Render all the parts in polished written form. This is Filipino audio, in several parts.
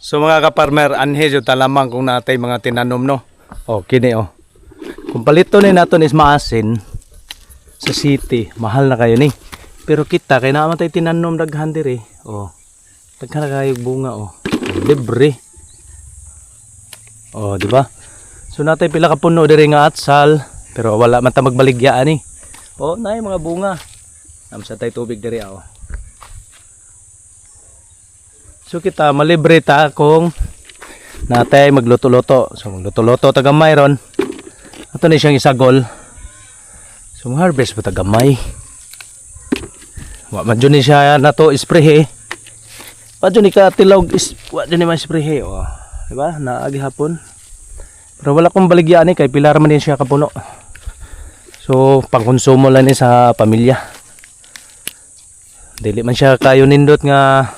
So mga ka-farmer, anhe jud talamang kung natay mga tinanom no. Oh, kini oh. Kung palito ni naton is maasin sa city, mahal na kayo ni. Pero kita kay naman tay tinanom daghan diri. Oh. Daghan na kayo bunga oh. Libre. Oh, di ba? So natay pila ka puno diri nga atsal, pero wala man ta magbaligya ani. Oh, nay mga bunga. Namsa tay tubig diri oh. So kita malibre ta kung natay magluto-luto. So magluto-luto ta gamay ron. Ato ni siyang isagol. So harvest pa ta gamay. Wa man jud ni siya nato spray eh. Wa jud ni ka tilog is wa jud ni man spray oh. Di ba? Naagi hapon. Pero wala kong baligya ni kay pilar man din siya kapuno. So pangkonsumo lang ni sa pamilya. Dili man siya kayo nindot nga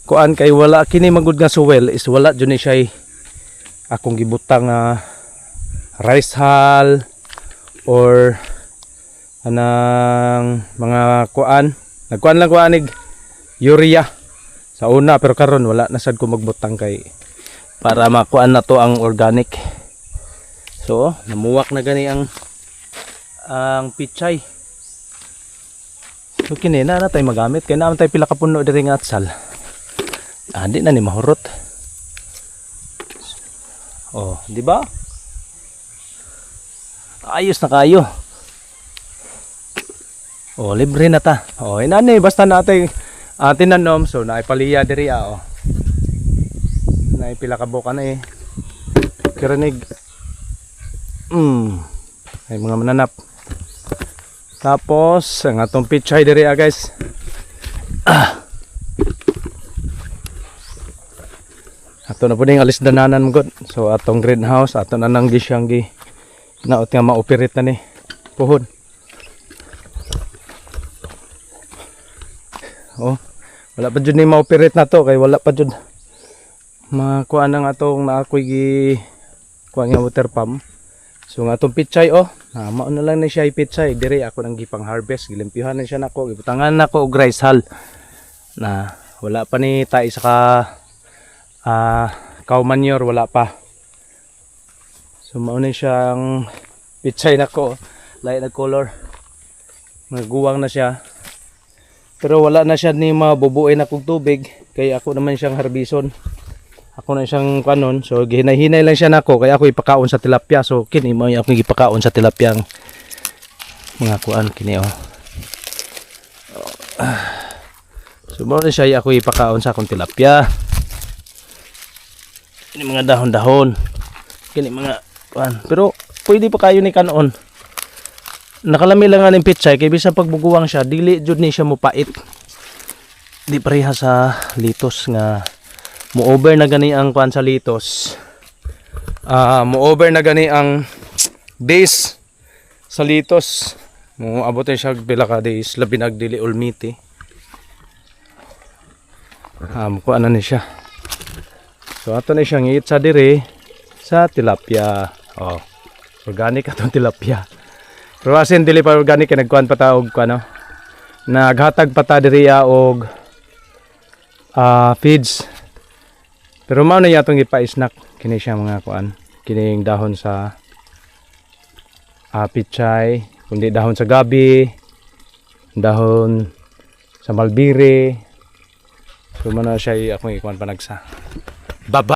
kuan kay wala kini magud nga suwel is wala jud ni siya akong gibutang rice hull or anang mga kuan nagkuan lang kuanig urea sa una pero karon wala na sad ko magbutang kay para makuan na to ang organic. So namuwak na gani ang pichay. So kini na tay magamit kay naman tay pila ka puno diri nga atsal. Di na ni mahurot. Oh, di ba? Ayos na kayo. Oh, libre na ta. Oh, inani basta natay tinanom so naipaliya diri oh. Naipila ka buka na eh. Kirinig. Ay mga mananap. Tapos ang atong pichay diri guys. Ato na po ning alis dananan mo god. So atong greenhouse ato na nang gisyang gi naot nga ma-operate na ni puhon. Oh, wala pa jud ni ma-operate na to kay wala pa jud makuha nang atong naakoy gi kuha nga water pump. So nga atong pichay oh, mao na lang ni siya pichay diri ako nang gipang harvest, gilimpyuhan na siya nako, gibutangan nako og rice hull na wala pa ni tay sa ka cow manure wala pa. So mao ni siyang pichay nako, lain na color. Naguwang na siya. Pero wala na siya ni mabubuin akong tubig kay ako naman siyang harbison. Ako na siyang kanon. So gihinay-hinay lang siya nako kay ako ipakaon sa tilapia. So kini mo ako ipakaon sa tilapia mga kuan kini oh. So mao na siya ako ipakaon sa akong tilapia. Kini mga dahon-dahon. Kini mga kuan. Pero pwede pa kayo ni kanon. Nakalami lang nga ng pichay kay bisan pagbuguwang siya dili jud ni siya mopait. Di pareha sa litos nga mo-over na gani ang kuan sa litos. Mo-over na gani ang days sa litos. Mo abot siya pila ka days labi nagdili ulmiti. Kuan na ni siya. So ato na siyang iitsa diri sa tilapia. Oh, organic atong tilapia. Pero asin dili pa organic kay nagkuan pa ta og kuno. Naghatag pa ta diri og feeds. Pero mao na yatong ipa-snack kini siya mga kuan. Kining dahon sa pichay, kundi dahon sa gabi, dahon sa malbiri. So man na siya akong ikuan panagsa. Baba